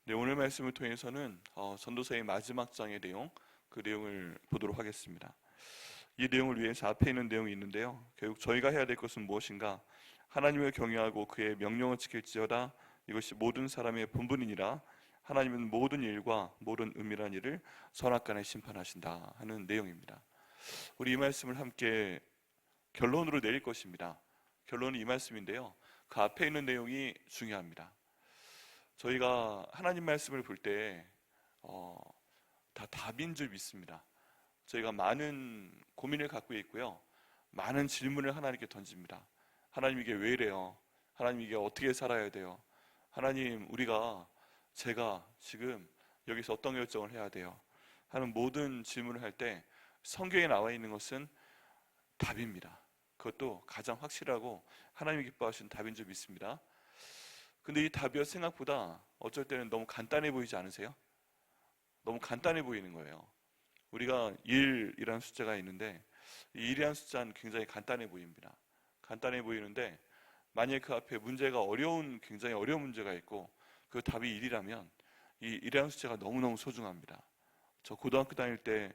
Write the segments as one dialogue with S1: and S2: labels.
S1: 네, 오늘 말씀을 통해서는 전도서의 마지막 장의 내용, 그 내용을 보도록 하겠습니다. 이 내용을 위해서 앞에 있는 내용이 있는데요. 결국 저희가 해야 될 것은 무엇인가? 하나님을 경외하고 그의 명령을 지킬지어다. 이것이 모든 사람의 본분이니라. 하나님은 모든 일과 모든 은밀한 일을 선악간에 심판하신다 하는 내용입니다. 우리 이 말씀을 함께 결론으로 내릴 것입니다. 결론은 이 말씀인데요. 그 앞에 있는 내용이 중요합니다. 저희가 하나님 말씀을 볼 때 다 답인 줄 믿습니다. 저희가 많은 고민을 갖고 있고요. 많은 질문을 하나님께 던집니다. 하나님 이게 왜 이래요? 하나님 이게 어떻게 살아야 돼요? 하나님 제가 지금 여기서 어떤 결정을 해야 돼요? 하는 모든 질문을 할 때 성경에 나와 있는 것은 답입니다. 그것도 가장 확실하고 하나님이 기뻐하시는 답인 줄 믿습니다. 근데 이 답이 생각보다 어쩔 때는 너무 간단해 보이지 않으세요? 너무 간단해 보이는 거예요. 우리가 1이라는 숫자가 있는데 이 1이라는 숫자는 굉장히 간단해 보입니다. 간단해 보이는데 만약에 그 앞에 굉장히 어려운 문제가 있고 그 답이 1이라면 이 1이라는 숫자가 너무너무 소중합니다. 저 고등학교 다닐 때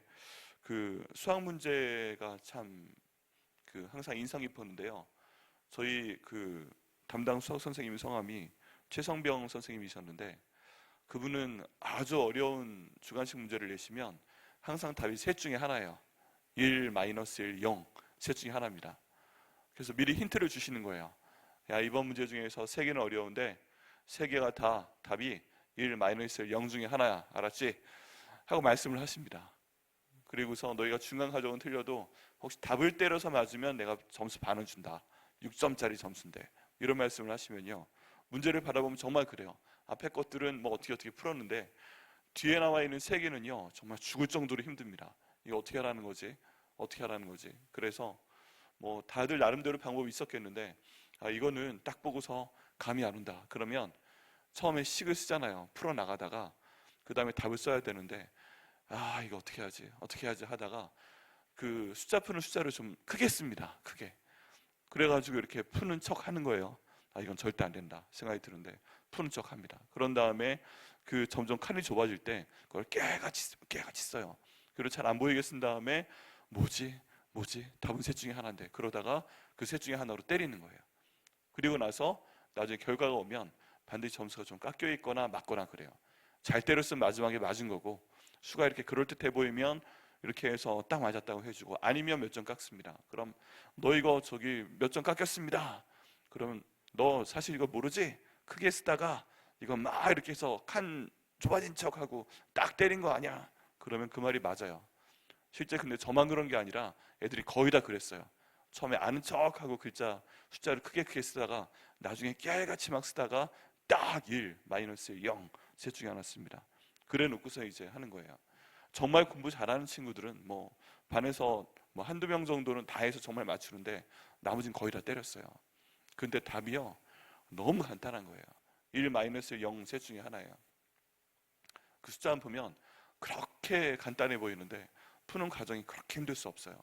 S1: 그 수학 문제가 참 항상 인상 깊었는데요. 저희 담당 수학 선생님 성함이 최성병 선생님이셨는데 그분은 아주 어려운 주관식 문제를 내시면 항상 답이 셋 중에 하나예요. 1, 마이너스 1, 0 셋 중에 하나입니다. 그래서 미리 힌트를 주시는 거예요. 야, 이번 문제 중에서 세 개는 어려운데 세 개가 다 답이 1, 마이너스 1, 0 중에 하나야. 알았지? 하고 말씀을 하십니다. 그리고서 너희가 중간 가정은 틀려도 혹시 답을 때려서 맞으면 내가 점수 반은 준다. 6점짜리 점수인데 이런 말씀을 하시면요. 문제를 바라보면 정말 그래요. 앞에 것들은 뭐 어떻게 풀었는데 뒤에 나와 있는 세 개는요. 정말 죽을 정도로 힘듭니다. 이거 어떻게 하라는 거지? 어떻게 하라는 거지? 그래서 뭐 다들 나름대로 방법이 있었겠는데 이거는 딱 보고서 감이 안 온다. 그러면 처음에 식을 쓰잖아요. 풀어나가다가 그 다음에 답을 써야 되는데 이거 어떻게 하지 하다가 그 숫자 푸는 숫자를 좀 크게 씁니다. 크게. 그래가지고 이렇게 푸는 척 하는 거예요. 이건 절대 안 된다 생각이 드는데 푸는 척 합니다. 그런 다음에 점점 칸이 좁아질 때 그걸 깨같이 써요. 그리고 잘 안 보이게 쓴 다음에 뭐지? 답은 셋 중에 하나인데 그러다가 그 셋 중에 하나로 때리는 거예요. 그리고 나서 나중에 결과가 오면 반드시 점수가 좀 깎여 있거나 맞거나 그래요. 잘 때렸으면 마지막에 맞은 거고 수가 이렇게 그럴듯해 보이면 이렇게 해서 딱 맞았다고 해주고 아니면 몇 점 깎습니다. 그럼 너 이거 몇 점 깎였습니다. 그러면 너 사실 이거 모르지? 크게 쓰다가 이거 막 이렇게 해서 칸 좁아진 척하고 딱 때린 거 아니야? 그러면 그 말이 맞아요. 실제 근데 저만 그런 게 아니라 애들이 거의 다 그랬어요. 처음에 아는 척하고 숫자를 크게 쓰다가 나중에 깨알같이 막 쓰다가 딱 1, 마이너스 0 셋 중에 하나 씁니다. 그래 놓고서 이제 하는 거예요. 정말 공부 잘하는 친구들은 뭐 반에서 뭐 한두 명 정도는 다 해서 정말 맞추는데 나머지는 거의 다 때렸어요. 근데 답이요 너무 간단한 거예요. 1, 마이너스 0 셋 중에 하나예요. 그 숫자만 보면 그렇게 간단해 보이는데 푸는 과정이 그렇게 힘들 수 없어요.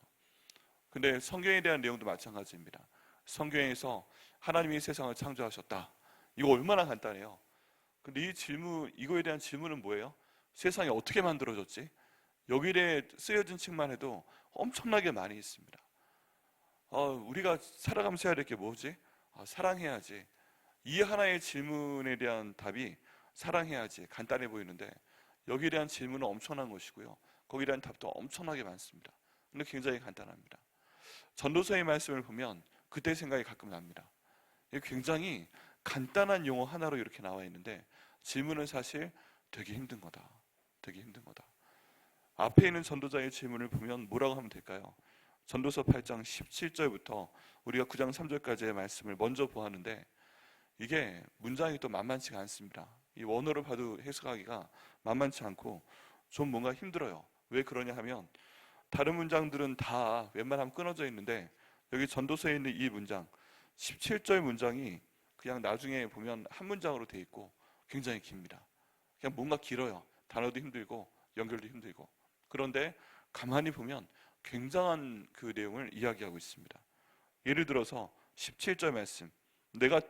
S1: 근데 성경에 대한 내용도 마찬가지입니다. 성경에서 하나님이 세상을 창조하셨다. 이거 얼마나 간단해요. 근데 이거에 대한 질문은 뭐예요? 세상이 어떻게 만들어졌지? 여기에 쓰여진 책만 해도 엄청나게 많이 있습니다. 우리가 살아가면서 해야 될 게 뭐지? 사랑해야지. 이 하나의 질문에 대한 답이 사랑해야지. 간단해 보이는데 여기에 대한 질문은 엄청난 것이고요. 거기에 대한 답도 엄청나게 많습니다. 근데 굉장히 간단합니다. 전도서의 말씀을 보면 그때 생각이 가끔 납니다. 이게 굉장히 간단한 용어 하나로 이렇게 나와 있는데 질문은 사실 되게 힘든 거다. 되게 힘든 거다. 앞에 있는 전도자의 질문을 보면 뭐라고 하면 될까요? 전도서 8장 17절부터 우리가 9장 3절까지의 말씀을 먼저 보았는데 이게 문장이 또 만만치가 않습니다. 이 원어로 봐도 해석하기가 만만치 않고 좀 뭔가 힘들어요. 왜 그러냐 하면 다른 문장들은 다 웬만하면 끊어져 있는데 여기 전도서에 있는 이 문장 17절 문장이 그냥 나중에 보면 한 문장으로 돼 있고 굉장히 깁니다. 그냥 뭔가 길어요. 단어도 힘들고 연결도 힘들고. 그런데 가만히 보면 굉장한 그 내용을 이야기하고 있습니다. 예를 들어서 17절 말씀 내가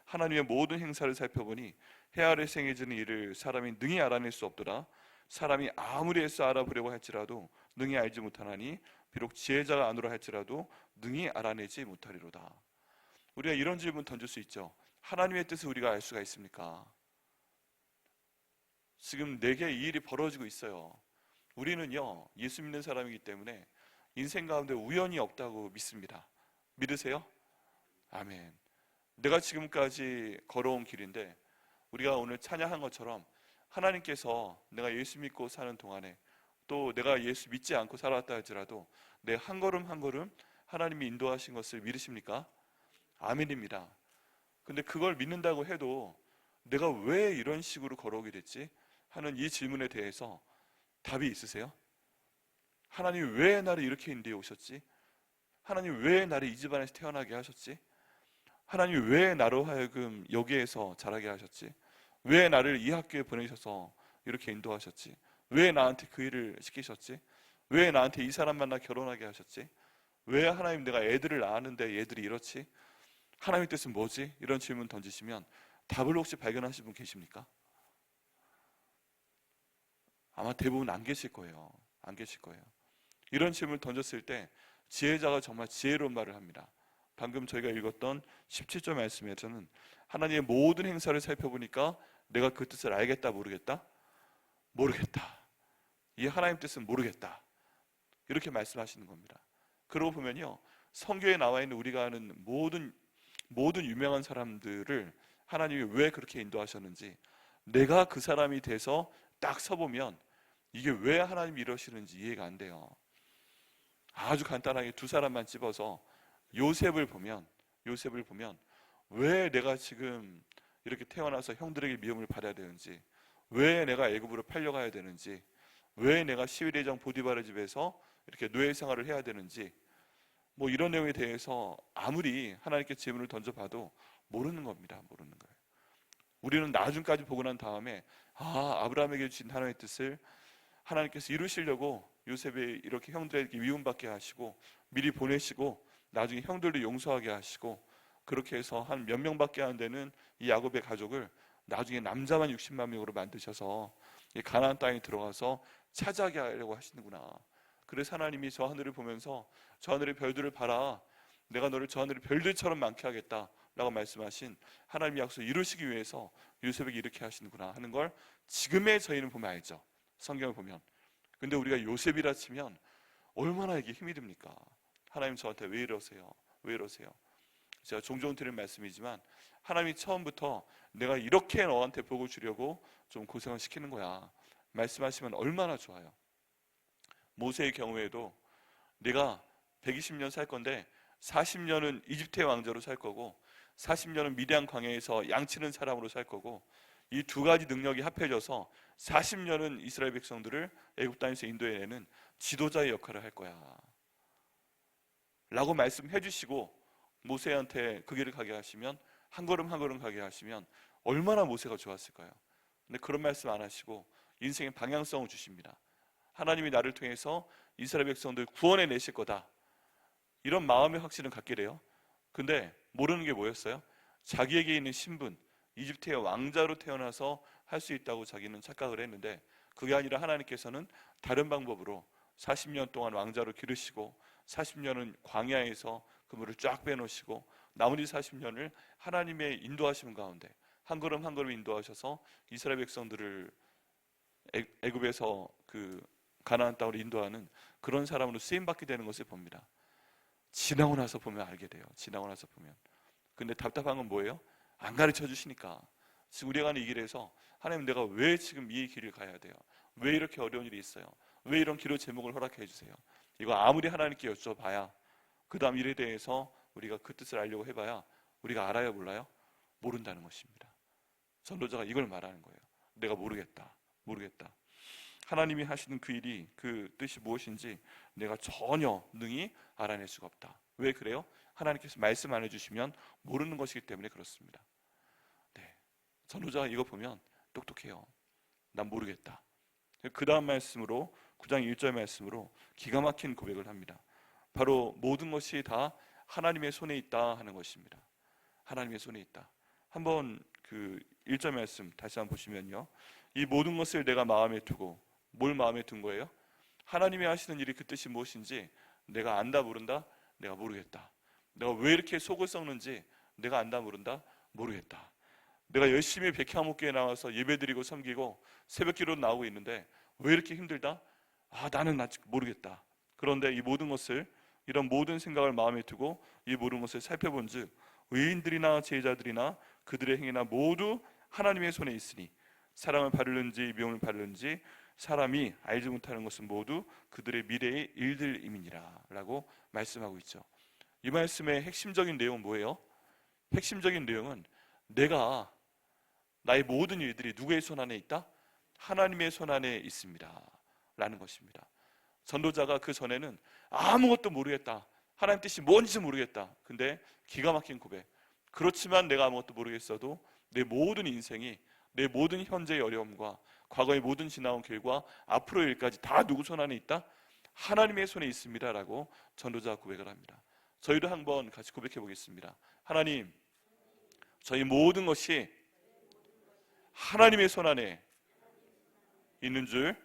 S1: 하나님의 모든 행사를 살펴보니 해 아래 생해지는 일을 사람이 능히 알아낼 수 없도다. 사람이 아무리 애써 알아보려고 할지라도 능히 알지 못하나니 비록 지혜자가 아노라 할지라도 능히 알아내지 못하리로다. 우리가 이런 질문 던질 수 있죠. 하나님의 뜻을 우리가 알 수가 있습니까? 지금 내게 이 일이 벌어지고 있어요. 우리는요, 예수 믿는 사람이기 때문에 인생 가운데 우연이 없다고 믿습니다. 믿으세요? 아멘. 내가 지금까지 걸어온 길인데 우리가 오늘 찬양한 것처럼 하나님께서 내가 예수 믿고 사는 동안에 또 내가 예수 믿지 않고 살아왔다 할지라도 내 한 걸음 한 걸음 하나님이 인도하신 것을 믿으십니까? 아멘입니다. 근데 그걸 믿는다고 해도 내가 왜 이런 식으로 걸어오게 됐지? 하는 이 질문에 대해서 답이 있으세요? 하나님 왜 나를 이렇게 인도해 오셨지? 하나님 왜 나를 이 집안에서 태어나게 하셨지? 하나님 왜 나로 하여금 여기에서 자라게 하셨지? 왜 나를 이 학교에 보내셔서 이렇게 인도하셨지? 왜 나한테 그 일을 시키셨지? 왜 나한테 이 사람 만나 결혼하게 하셨지? 왜 하나님 내가 애들을 낳았는데 얘들이 이렇지? 하나님의 뜻은 뭐지? 이런 질문 던지시면 답을 혹시 발견하신 분 계십니까? 아마 대부분 안 계실 거예요. 안 계실 거예요. 이런 질문을 던졌을 때 지혜자가 정말 지혜로운 말을 합니다. 방금 저희가 읽었던 17절 말씀에서는 하나님의 모든 행사를 살펴보니까 내가 그 뜻을 알겠다 모르겠다? 모르겠다. 이 하나님 뜻은 모르겠다. 이렇게 말씀하시는 겁니다. 그러고 보면요, 성경에 나와 있는 우리가 아는 모든 유명한 사람들을 하나님이 왜 그렇게 인도하셨는지, 내가 그 사람이 돼서 딱 서보면 이게 왜 하나님이 이러시는지 이해가 안 돼요. 아주 간단하게 두 사람만 집어서 요셉을 보면 왜 내가 지금 이렇게 태어나서 형들에게 미움을 받아야 되는지, 왜 내가 애굽으로 팔려가야 되는지, 왜 내가 시위대장 보디바르 집에서 이렇게 노예 생활을 해야 되는지, 뭐 이런 내용에 대해서 아무리 하나님께 질문을 던져봐도 모르는 겁니다. 모르는 거예요. 우리는 나중까지 보고 난 다음에 아브라함에게 주신 하나님의 뜻을 하나님께서 이루시려고 요셉이 이렇게 형들에게 미움받게 하시고 미리 보내시고 나중에 형들도 용서하게 하시고 그렇게 해서 한 몇 명밖에 안 되는 이 야곱의 가족을 나중에 남자만 60만 명으로 만드셔서 이 가나안 땅에 들어가서 차지하게 하려고 하시는구나. 그래서 하나님이 저 하늘을 보면서 저 하늘의 별들을 봐라, 내가 너를 저 하늘의 별들처럼 많게 하겠다 라고 말씀하신 하나님의 약속을 이루시기 위해서 요셉에게 이렇게 하시는구나 하는 걸 지금의 저희는 보면 알죠. 성경을 보면. 근데 우리가 요셉이라 치면 얼마나 이게 힘이 듭니까? 하나님 저한테 왜 이러세요? 왜 이러세요? 제가 종종 드리는 말씀이지만 하나님이 처음부터 내가 이렇게 너한테 복을 주려고 좀 고생을 시키는 거야 말씀하시면 얼마나 좋아요. 모세의 경우에도 내가 120년 살 건데 40년은 이집트의 왕자로 살 거고 40년은 미디안 광야에서 양치는 사람으로 살 거고 이 두 가지 능력이 합해져서 40년은 이스라엘 백성들을 애굽 땅에서 인도해내는 지도자의 역할을 할 거야 라고 말씀해 주시고 모세한테 그 길을 가게 하시면 한 걸음 한 걸음 가게 하시면 얼마나 모세가 좋았을까요? 근데 그런 말씀 안 하시고 인생의 방향성을 주십니다. 하나님이 나를 통해서 이스라엘 백성들 구원해 내실 거다 이런 마음의 확신을 갖게 돼요. 근데 모르는 게 뭐였어요? 자기에게 있는 신분, 이집트의 왕자로 태어나서 할 수 있다고 자기는 착각을 했는데 그게 아니라 하나님께서는 다른 방법으로 40년 동안 왕자로 기르시고 40년은 광야에서 그물을 쫙 빼놓으시고 나머지 40년을 하나님의 인도하심 가운데 한 걸음 한 걸음 인도하셔서 이스라엘 백성들을 애굽에서 그 가나안 땅으로 인도하는 그런 사람으로 쓰임받게 되는 것을 봅니다. 지나고 나서 보면 알게 돼요. 지나고 나서 보면. 근데 답답한 건 뭐예요? 안 가르쳐 주시니까. 지금 우리가 가는 이 길에서 하나님 내가 왜 지금 이 길을 가야 돼요? 왜 이렇게 어려운 일이 있어요? 왜 이런 기도 제목을 허락해 주세요? 이거 아무리 하나님께 여쭤봐야 그 다음 일에 대해서 우리가 그 뜻을 알려고 해봐야 우리가 알아요 몰라요? 모른다는 것입니다. 전도자가 이걸 말하는 거예요. 내가 모르겠다. 하나님이 하시는 그 일이 그 뜻이 무엇인지 내가 전혀 능히 알아낼 수가 없다. 왜 그래요? 하나님께서 말씀 안 해주시면 모르는 것이기 때문에 그렇습니다. 네, 전도자가 이거 보면 똑똑해요. 난 모르겠다. 그 다음 말씀으로 9장 1절 말씀으로 기가 막힌 고백을 합니다. 바로 모든 것이 다 하나님의 손에 있다 하는 것입니다. 하나님의 손에 있다. 한번 그 1절 말씀 다시 한번 보시면요, 이 모든 것을 내가 마음에 두고, 뭘 마음에 둔 거예요? 하나님이 하시는 일이 그 뜻이 무엇인지 내가 안다 모른다? 내가 모르겠다. 내가 왜 이렇게 속을 썩는지 내가 안다 모른다? 모르겠다. 내가 열심히 백향목교에 나와서 예배드리고 섬기고 새벽기도 나오고 있는데 왜 이렇게 힘들다? 나는 아직 모르겠다. 그런데 이 모든 것을, 이런 모든 생각을 마음에 두고 이 모든 것을 살펴본즉 의인들이나 제자들이나 그들의 행위나 모두 하나님의 손에 있으니 사랑을 바르는지 미움을 바르는지 사람이 알지 못하는 것은 모두 그들의 미래의 일들임이니라 라고 말씀하고 있죠. 이 말씀의 핵심적인 내용은 뭐예요? 핵심적인 내용은 내가, 나의 모든 일들이 누구의 손 안에 있다? 하나님의 손 안에 있습니다 라는 것입니다. 전도자가 그 전에는 아무것도 모르겠다, 하나님 뜻이 뭔지 모르겠다. 근데 기가 막힌 고백, 그렇지만 내가 아무것도 모르겠어도 내 모든 인생이, 내 모든 현재의 어려움과 과거의 모든 지나온 길과 앞으로의 일까지 다 누구 손 안에 있다? 하나님의 손에 있습니다 라고 전도자가 고백을 합니다. 저희도 한번 같이 고백해 보겠습니다. 하나님, 저희 모든 것이 하나님의 손 안에 있는 줄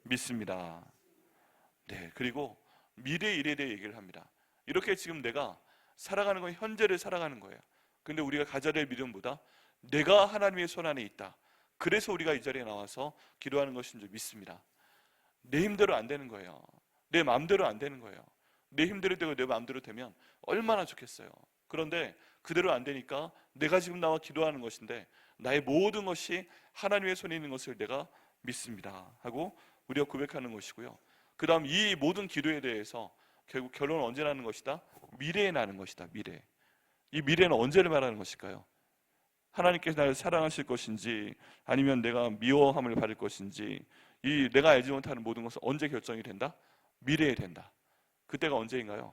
S1: 믿습니다. 네, 그리고 미래 일에 대해 얘기를 합니다. 이렇게 지금 내가 살아가는 건 현재를 살아가는 거예요. 근데 우리가 가져야 될 믿음보다 내가 하나님의 손 안에 있다, 그래서 우리가 이 자리에 나와서 기도하는 것인 줄 믿습니다. 내 힘대로 안 되는 거예요. 내 마음대로 안 되는 거예요. 내 힘대로 되고 내 마음대로 되면 얼마나 좋겠어요. 그런데 그대로 안 되니까 내가 지금 나와 기도하는 것인데 나의 모든 것이 하나님의 손에 있는 것을 내가 믿습니다 하고 우리가 고백하는 것이고요. 그 다음 이 모든 기도에 대해서 결국 결론은 언제 나는 것이다? 미래에 나는 것이다. 미래. 이 미래는 언제를 말하는 것일까요? 하나님께서 나를 사랑하실 것인지 아니면 내가 미워함을 받을 것인지, 이 내가 알지 못하는 모든 것은 언제 결정이 된다? 미래에 된다. 그때가 언제인가요?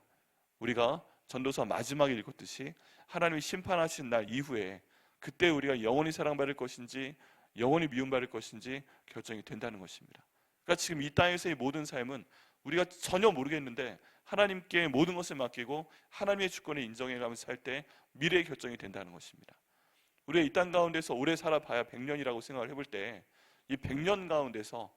S1: 우리가 전도서 마지막에 읽었듯이 하나님이 심판하신 날 이후에 그때 우리가 영원히 사랑받을 것인지 영원히 미움받을 것인지 결정이 된다는 것입니다. 그러니까 지금 이 땅에서의 모든 삶은 우리가 전혀 모르겠는데 하나님께 모든 것을 맡기고 하나님의 주권을 인정해가면서 살 때 미래의 결정이 된다는 것입니다. 우리가 이 땅 가운데서 오래 살아봐야 100년이라고 생각을 해볼 때 이 100년 가운데서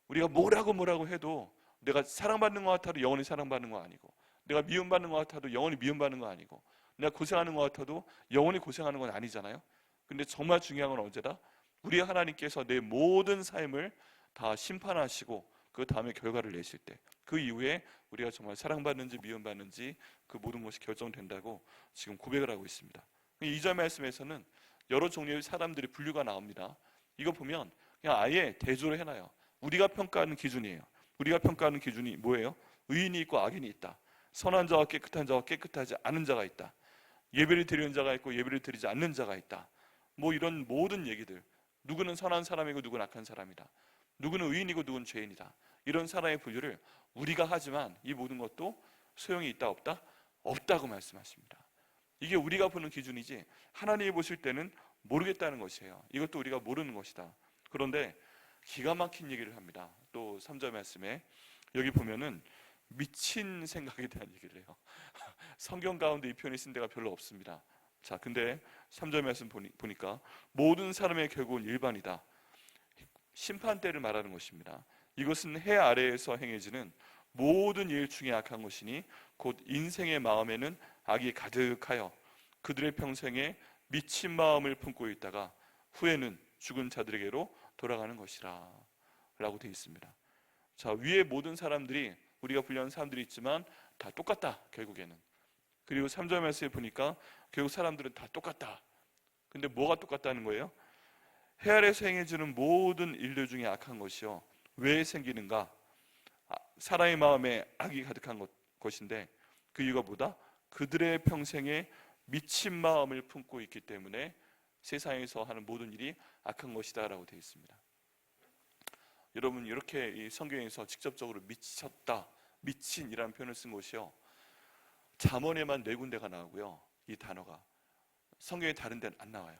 S1: 우리가 뭐라고 해도 내가 사랑받는 것 같아도 영원히 사랑받는 거 아니고, 내가 미움받는 것 같아도 영원히 미움받는 거 아니고, 내가 고생하는 것 같아도 영원히 고생하는 건 아니잖아요. 근데 정말 중요한 건 언제다? 우리 하나님께서 내 모든 삶을 다 심판하시고 그 다음에 결과를 내실 때, 그 이후에 우리가 정말 사랑받는지 미움받는지 그 모든 것이 결정된다고 지금 고백을 하고 있습니다. 2절 말씀에서는 여러 종류의 사람들이 분류가 나옵니다. 이거 보면 그냥 아예 대조를 해놔요. 우리가 평가하는 기준이에요. 우리가 평가하는 기준이 뭐예요? 의인이 있고 악인이 있다. 선한 자와 깨끗한 자와 깨끗하지 않은 자가 있다. 예배를 드리는 자가 있고 예배를 드리지 않는 자가 있다. 뭐 이런 모든 얘기들, 누구는 선한 사람이고 누구는 악한 사람이다, 누구는 의인이고 누구는 죄인이다, 이런 사람의 분류를 우리가 하지만 이 모든 것도 소용이 있다 없다? 없다고 말씀하십니다. 이게 우리가 보는 기준이지 하나님이 보실 때는 모르겠다는 것이에요. 이것도 우리가 모르는 것이다. 그런데 기가 막힌 얘기를 합니다. 또 3절 말씀에 여기 보면은 미친 생각에 대한 얘기를 해요. 성경 가운데 이 표현이 쓴 데가 별로 없습니다. 자, 근데 3절 말씀 보니까 모든 사람의 결국은 일반이다. 심판 때를 말하는 것입니다. 이것은 해 아래에서 행해지는 모든 일 중에 악한 것이니 곧 인생의 마음에는 악이 가득하여 그들의 평생에 미친 마음을 품고 있다가 후에는 죽은 자들에게로 돌아가는 것이라 라고 되어 있습니다. 자, 위에 모든 사람들이, 우리가 분류하는 사람들이 있지만 다 똑같다 결국에는. 그리고 3절 말씀에 보니까 결국 사람들은 다 똑같다. 근데 뭐가 똑같다는 거예요? 해 아래에서 행해지는 모든 일들 중에 악한 것이요, 왜 생기는가? 사람의 마음에 악이 가득한 것인데 그 이유가 뭐다? 그들의 평생에 미친 마음을 품고 있기 때문에 세상에서 하는 모든 일이 악한 것이다 라고 되어 있습니다. 여러분, 이렇게 이 성경에서 직접적으로 미쳤다, 미친이라는 표현을 쓴 것이요, 잠언에만 4군데가 나오고요, 이 단어가 성경의 다른 데는 안 나와요,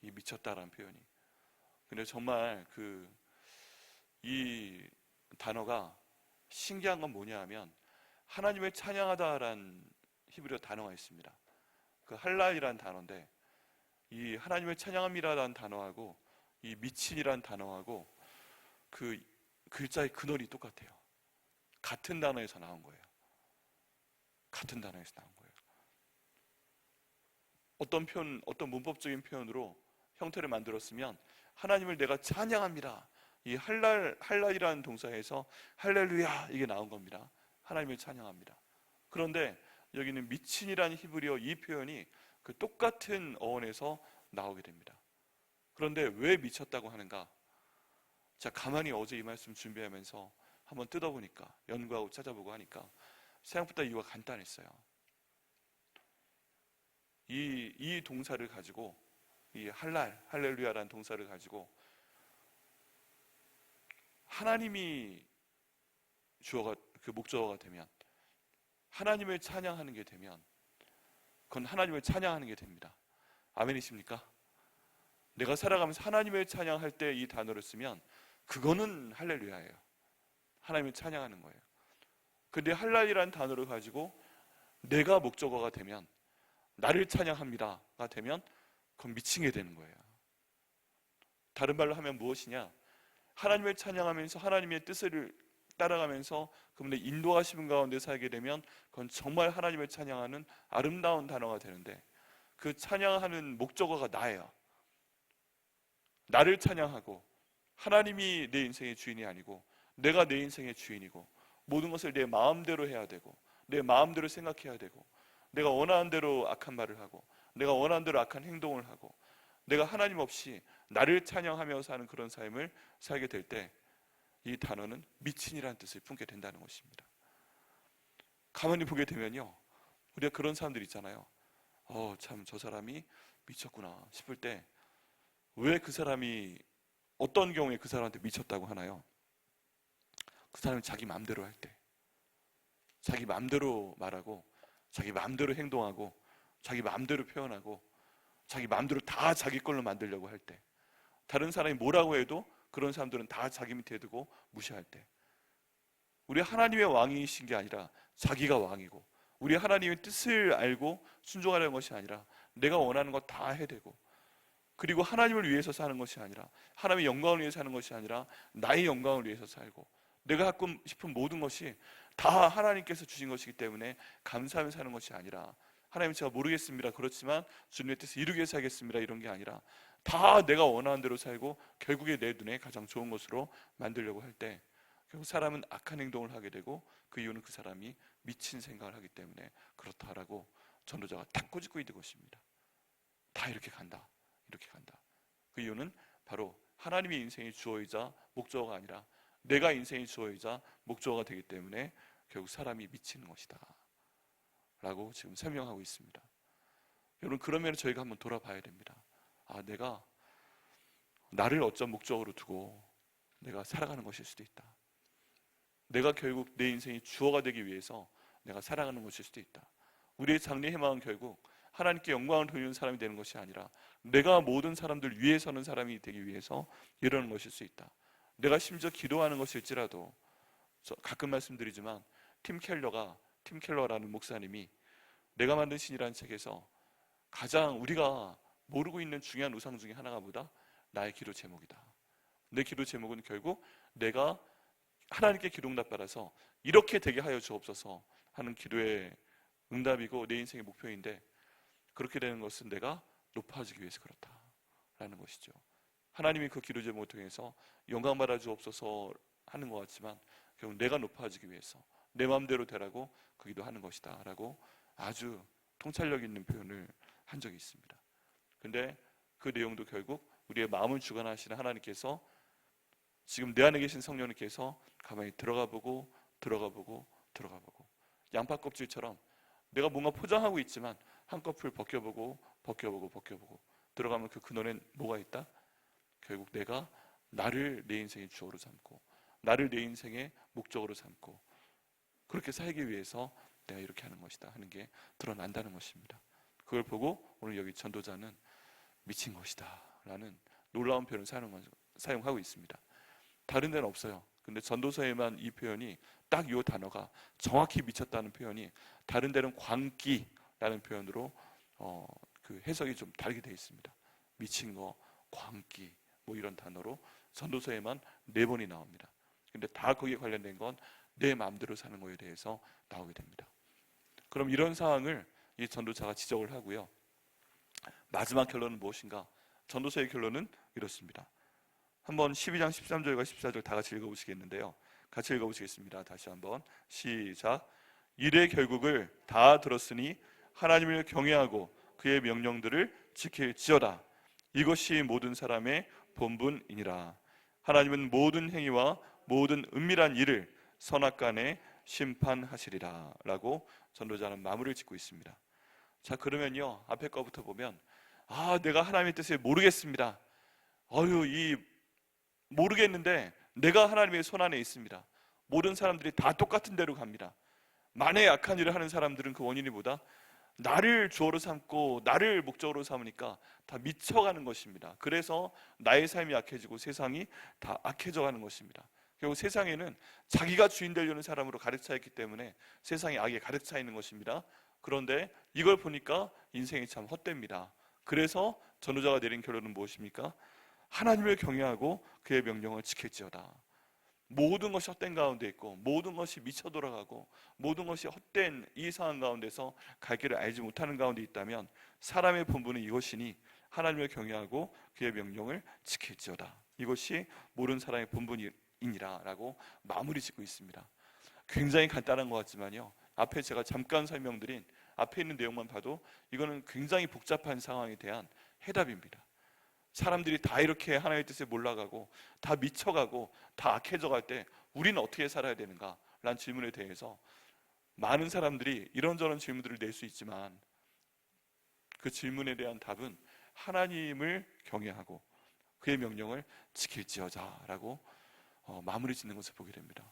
S1: 이 미쳤다라는 표현이. 근데 정말 이 단어가 신기한 건 뭐냐 하면 하나님을 찬양하다라는 히브리어 단어가 있습니다. 그 할랄이라는 단어인데 이 하나님을 찬양함이라는 단어하고 이 미친이라는 단어하고 그 글자의 근원이 똑같아요. 같은 단어에서 나온 거예요. 같은 단어에서 나온 거예요. 어떤 문법적인 표현으로 형태를 만들었으면 하나님을 내가 찬양합니다. 이 할랄이라는 동사에서 할렐루야 이게 나온 겁니다. 하나님을 찬양합니다. 그런데 여기는 미친이라는 히브리어 이 표현이 그 똑같은 어원에서 나오게 됩니다. 그런데 왜 미쳤다고 하는가? 자, 가만히 어제 이 말씀 준비하면서 한번 뜯어보니까, 연구하고 찾아보고 하니까 생각보다 이유가 간단했어요. 이 동사를 가지고, 이 할렐루야라는 동사를 가지고 하나님이 그 목적어가 되면, 하나님을 찬양하는 게 되면, 그건 하나님을 찬양하는 게 됩니다. 아멘이십니까? 내가 살아가면서 하나님을 찬양할 때 이 단어를 쓰면 그거는 할렐루야예요. 하나님을 찬양하는 거예요. 근데 할랄이라는 단어를 가지고 내가 목적어가 되면, 나를 찬양합니다가 되면 그건 미친 게 되는 거예요. 다른 말로 하면 무엇이냐? 하나님을 찬양하면서 하나님의 뜻을 따라가면서 그분의 인도하심은 가운데 살게 되면 그건 정말 하나님을 찬양하는 아름다운 단어가 되는데, 그 찬양하는 목적어가 나예요. 나를 찬양하고 하나님이 내 인생의 주인이 아니고 내가 내 인생의 주인이고, 모든 것을 내 마음대로 해야 되고 내 마음대로 생각해야 되고, 내가 원하는 대로 악한 말을 하고 내가 원하는 대로 악한 행동을 하고, 내가 하나님 없이 나를 찬양하며 사는 그런 삶을 살게 될 때 이 단어는 미친이라는 뜻을 품게 된다는 것입니다. 가만히 보게 되면요, 우리가 그런 사람들 있잖아요. 참 저 사람이 미쳤구나 싶을 때 왜 그 사람이, 어떤 경우에 그 사람한테 미쳤다고 하나요? 그 사람이 자기 마음대로 할 때, 자기 마음대로 말하고 자기 마음대로 행동하고 자기 마음대로 표현하고 자기 마음대로 다 자기 걸로 만들려고 할 때, 다른 사람이 뭐라고 해도 그런 사람들은 다 자기 밑에 두고 무시할 때, 우리 하나님의 왕이신 게 아니라 자기가 왕이고, 우리 하나님의 뜻을 알고 순종하려는 것이 아니라 내가 원하는 거 다 해대고, 그리고 하나님을 위해서 사는 것이 아니라, 하나님의 영광을 위해서 사는 것이 아니라 나의 영광을 위해서 살고, 내가 갖고 싶은 모든 것이 다 하나님께서 주신 것이기 때문에 감사하며 사는 것이 아니라, 하나님 제가 모르겠습니다, 그렇지만 주님의 뜻을 이루기 위해서 하겠습니다, 이런 게 아니라 다 내가 원하는 대로 살고 결국에 내 눈에 가장 좋은 것으로 만들려고 할 때, 결국 사람은 악한 행동을 하게 되고, 그 이유는 그 사람이 미친 생각을 하기 때문에 그렇다라고 전도자가 딱 꼬집고 있는 것입니다. 다 이렇게 간다, 이렇게 간다. 그 이유는 바로 하나님의 인생의 주어이자 목적어가 아니라 내가 인생의 주어이자 목적어가 되기 때문에 결국 사람이 미치는 것이다 라고 지금 설명하고 있습니다. 여러분, 그러면 저희가 한번 돌아봐야 됩니다. 내가 나를 어떤 목적으로 두고 내가 살아가는 것일 수도 있다. 내가 결국 내 인생의 주어가 되기 위해서 내가 살아가는 것일 수도 있다. 우리의 장래 희망은 결국 하나님께 영광을 돌리는 사람이 되는 것이 아니라 내가 모든 사람들 위에 서는 사람이 되기 위해서 이러는 것일 수 있다. 내가 심지어 기도하는 것일지라도, 가끔 말씀드리지만 팀 켈러라는 목사님이 내가 만든 신이라는 책에서 가장 우리가 모르고 있는 중요한 우상 중에 하나가 뭐다? 나의 기도 제목이다. 내 기도 제목은 결국 내가 하나님께 기도응답 받아서 이렇게 되게 하여 주옵소서 하는 기도의 응답이고 내 인생의 목표인데, 그렇게 되는 것은 내가 높아지기 위해서 그렇다라는 것이죠. 하나님이 그 기도 제목을 통해서 영광 받아 주옵소서 하는 것 같지만 결국 내가 높아지기 위해서 내 마음대로 되라고 그 기도하는 것이다 라고 아주 통찰력 있는 표현을 한 적이 있습니다. 근데 그 내용도 결국 우리의 마음을 주관하시는 하나님께서, 지금 내 안에 계신 성령님께서 가만히 들어가 보고 양파 껍질처럼 내가 뭔가 포장하고 있지만 한꺼풀 벗겨보고 들어가면 그 근원엔 뭐가 있다? 결국 내가 나를 내 인생의 주어로 삼고 나를 내 인생의 목적으로 삼고 그렇게 살기 위해서 내가 이렇게 하는 것이다 하는 게 드러난다는 것입니다. 그걸 보고 오늘 여기 전도자는 미친 것이다 라는 놀라운 표현을 사용하고 있습니다. 다른 데는 없어요. 근데 전도서에만 이 표현이, 딱 이 단어가 정확히 미쳤다는 표현이, 다른 데는 광기라는 표현으로 그 해석이 좀 다르게 되어 있습니다. 미친 거, 광기 뭐 이런 단어로 전도서에만 4번이 나옵니다. 근데 다 거기에 관련된 건 내 마음대로 사는 거에 대해서 나오게 됩니다. 그럼 이런 상황을 이 전도자가 지적을 하고요. 마지막 결론은 무엇인가? 전도서의 결론은 이렇습니다. 한번 12장 13절과 14절 다 같이 읽어보시겠는데요. 같이 읽어보시겠습니다. 다시 한번 시작. 일의 결국을 다 들었으니 하나님을 경외하고 그의 명령들을 지킬지어다. 이것이 모든 사람의 본분이니라. 하나님은 모든 행위와 모든 은밀한 일을 선악간에 심판하시리라 라고 전도자는 마무리를 짓고 있습니다. 자, 그러면요, 앞에 거부터 보면 내가 하나님의 뜻을 모르겠습니다. 모르겠는데 내가 하나님의 손 안에 있습니다. 모든 사람들이 다 똑같은 대로 갑니다. 만에 약한 일을 하는 사람들은 그 원인이 뭐다? 나를 주어로 삼고 나를 목적으로 삼으니까 다 미쳐가는 것입니다. 그래서 나의 삶이 약해지고 세상이 다 악해져 가는 것입니다. 결국 세상에는 자기가 주인 되려는 사람으로 가득 차 있기 때문에 세상이 악에 가득 차 있는 것입니다. 그런데 이걸 보니까 인생이 참 헛됩니다. 그래서 전도자가 내린 결론은 무엇입니까? 하나님을 경외하고 그의 명령을 지킬지어다. 모든 것이 헛된 가운데 있고 모든 것이 미쳐 돌아가고 모든 것이 헛된 이 상황 가운데서 갈 길을 알지 못하는 가운데 있다면 사람의 본분은 이것이니 하나님을 경외하고 그의 명령을 지킬지어다. 이것이 모든 사람의 본분이니라 라고 마무리 짓고 있습니다. 굉장히 간단한 것 같지만요, 앞에 제가 잠깐 설명드린 앞에 있는 내용만 봐도 이거는 굉장히 복잡한 상황에 대한 해답입니다. 사람들이 다 이렇게 하나님의 뜻을 몰라가고 다 미쳐가고 다 악해져 갈 때 우리는 어떻게 살아야 되는가? 라는 질문에 대해서 많은 사람들이 이런저런 질문들을 낼 수 있지만 그 질문에 대한 답은 하나님을 경외하고 그의 명령을 지킬지어다 라고 마무리 짓는 것을 보게 됩니다.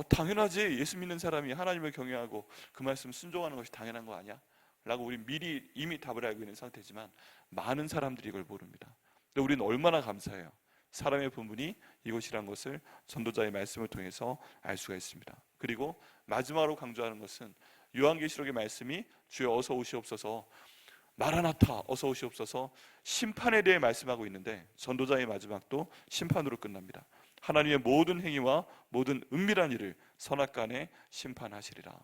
S1: 당연하지, 예수 믿는 사람이 하나님을 경외하고 그 말씀 순종하는 것이 당연한 거 아니야? 라고 우리 미리 이미 답을 알고 있는 상태지만 많은 사람들이 이걸 모릅니다. 근데 우리는 얼마나 감사해요. 사람의 본분이 이것이란 것을 전도자의 말씀을 통해서 알 수가 있습니다. 그리고 마지막으로 강조하는 것은 요한계시록의 말씀이 주여 어서 오시옵소서, 마라나타 어서 오시옵소서, 심판에 대해 말씀하고 있는데 전도자의 마지막도 심판으로 끝납니다. 하나님의 모든 행위와 모든 은밀한 일을 선악간에 심판하시리라.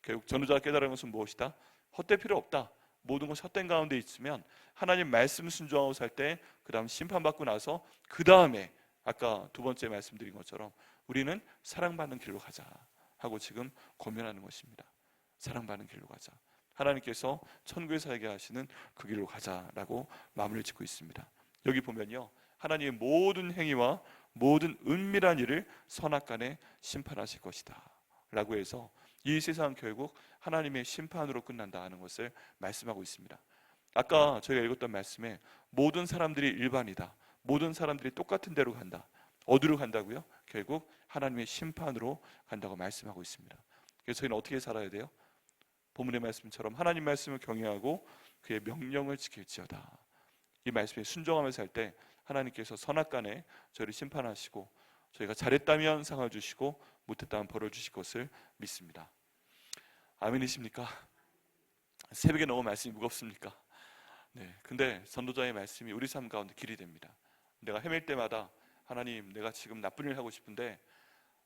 S1: 결국 전도자가 깨달은 것은 무엇이다? 헛될 필요 없다. 모든 것이 헛된 가운데 있으면 하나님 말씀 순종하고 살 때 그 다음 심판받고 나서 그 다음에 아까 두 번째 말씀드린 것처럼 우리는 사랑받는 길로 가자 하고 지금 고민하는 것입니다. 사랑받는 길로 가자. 하나님께서 천국에 살게 하시는 그 길로 가자라고 마무리를 짓고 있습니다. 여기 보면요, 하나님의 모든 행위와 모든 은밀한 일을 선악간에 심판하실 것이다 라고 해서 이 세상 결국 하나님의 심판으로 끝난다 하는 것을 말씀하고 있습니다. 아까 저희가 읽었던 말씀에 모든 사람들이 일반이다, 모든 사람들이 똑같은 대로 간다. 어디로 간다고요? 결국 하나님의 심판으로 간다고 말씀하고 있습니다. 그래서 저희는 어떻게 살아야 돼요? 본문의 말씀처럼 하나님 말씀을 경외하고 그의 명령을 지킬지어다. 이 말씀에 순종하며 살 때 하나님께서 선악간에 저희를 심판하시고 저희가 잘했다면 상을 주시고 못했다면 벌을 주실 것을 믿습니다. 아멘이십니까? 새벽에 너무 말씀이 무겁습니까? 네, 근데 전도자의 말씀이 우리 삶 가운데 길이 됩니다. 내가 헤맬 때마다 하나님, 내가 지금 나쁜 일 하고 싶은데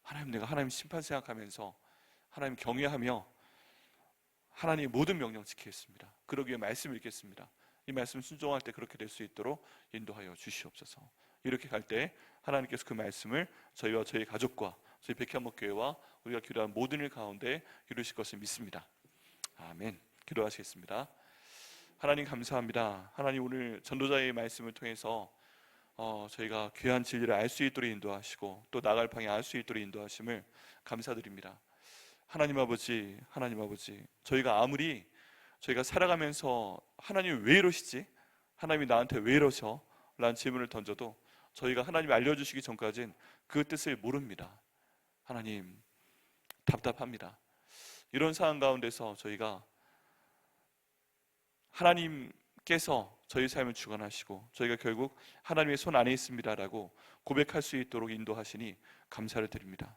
S1: 하나님, 내가 하나님 심판 생각하면서 하나님 경외하며 하나님의 모든 명령 지키겠습니다. 그러기에 말씀 읽겠습니다. 이 말씀 순종할 때 그렇게 될 수 있도록 인도하여 주시옵소서. 이렇게 갈 때 하나님께서 그 말씀을 저희와 저희 가족과 저희 백현목교회와 우리가 기도한 모든 일 가운데 이루실 것을 믿습니다. 아멘. 기도하시겠습니다. 하나님 감사합니다. 하나님, 오늘 전도자의 말씀을 통해서 저희가 귀한 진리를 알 수 있도록 인도하시고 또 나갈 방향 알 수 있도록 인도하심을 감사드립니다. 하나님 아버지, 저희가 아무리 저희가 살아가면서 하나님 왜 이러시지? 하나님이 나한테 왜 이러셔? 라는 질문을 던져도 저희가 하나님이 알려주시기 전까지는 그 뜻을 모릅니다. 하나님, 답답합니다. 이런 상황 가운데서 저희가 하나님께서 저희 삶을 주관하시고 저희가 결국 하나님의 손 안에 있습니다라고 고백할 수 있도록 인도하시니 감사를 드립니다.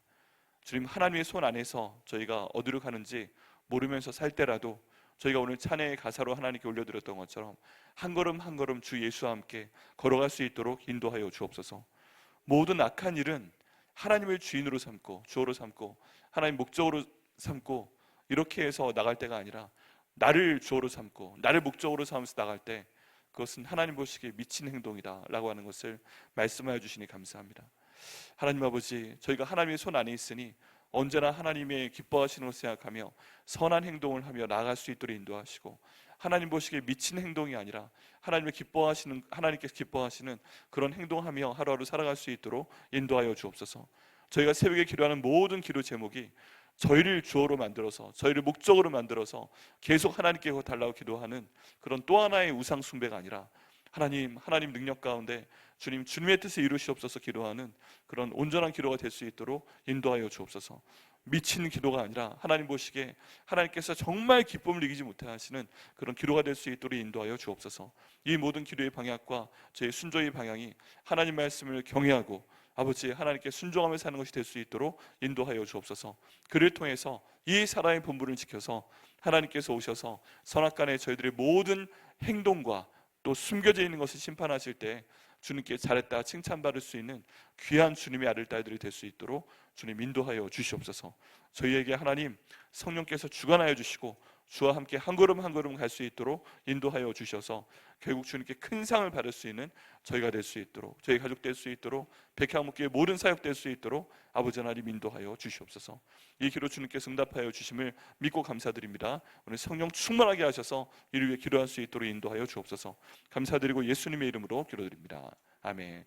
S1: 주님, 하나님의 손 안에서 저희가 어디로 가는지 모르면서 살 때라도 저희가 오늘 찬양의 가사로 하나님께 올려드렸던 것처럼 한 걸음 한 걸음 주 예수와 함께 걸어갈 수 있도록 인도하여 주옵소서. 모든 악한 일은 하나님을 주인으로 삼고 주어로 삼고 하나님 목적으로 삼고 이렇게 해서 나갈 때가 아니라 나를 주어로 삼고 나를 목적으로 삼으면서 나갈 때 그것은 하나님 보시기에 미친 행동이다 라고 하는 것을 말씀하여 주시니 감사합니다. 하나님 아버지, 저희가 하나님의 손 안에 있으니 언제나 하나님의 기뻐하시는 것을 생각하며 선한 행동을 하며 나아갈 수 있도록 인도하시고, 하나님 보시기에 미친 행동이 아니라 하나님께서 기뻐하시는 그런 행동하며 하루하루 살아갈 수 있도록 인도하여 주옵소서. 저희가 새벽에 기도하는 모든 기도 제목이 저희를 주어로 만들어서 저희를 목적으로 만들어서 계속 하나님께 달라고 기도하는 그런 또 하나의 우상 숭배가 아니라 하나님 능력 가운데 주님의 뜻을 이루시옵소서 기도하는 그런 온전한 기도가 될 수 있도록 인도하여 주옵소서. 미친 기도가 아니라 하나님 보시기에 하나님께서 정말 기쁨을 이기지 못하시는 그런 기도가 될 수 있도록 인도하여 주옵소서. 이 모든 기도의 방향과 저희 순종의 방향이 하나님 말씀을 경외하고 아버지 하나님께 순종하며 사는 것이 될 수 있도록 인도하여 주옵소서. 그를 통해서 이 사랑의 본분을 지켜서 하나님께서 오셔서 선악간에 저희들의 모든 행동과 또 숨겨져 있는 것을 심판하실 때 주님께 잘했다 칭찬받을 수 있는 귀한 주님의 아들 딸들이 될 수 있도록 주님 인도하여 주시옵소서. 저희에게 하나님 성령께서 주관하여 주시고 주와 함께 한 걸음 한 걸음 갈 수 있도록 인도하여 주셔서 결국 주님께 큰 상을 받을 수 있는 저희가 될 수 있도록, 저희 가족 될 수 있도록, 백향목교의 모든 사역 될 수 있도록 아버지 하나님 인도하여 주시옵소서. 이 기도 주님께서 응답하여 주심을 믿고 감사드립니다. 오늘 성령 충만하게 하셔서 이를 위해 기도할 수 있도록 인도하여 주옵소서. 감사드리고 예수님의 이름으로 기도드립니다. 아멘.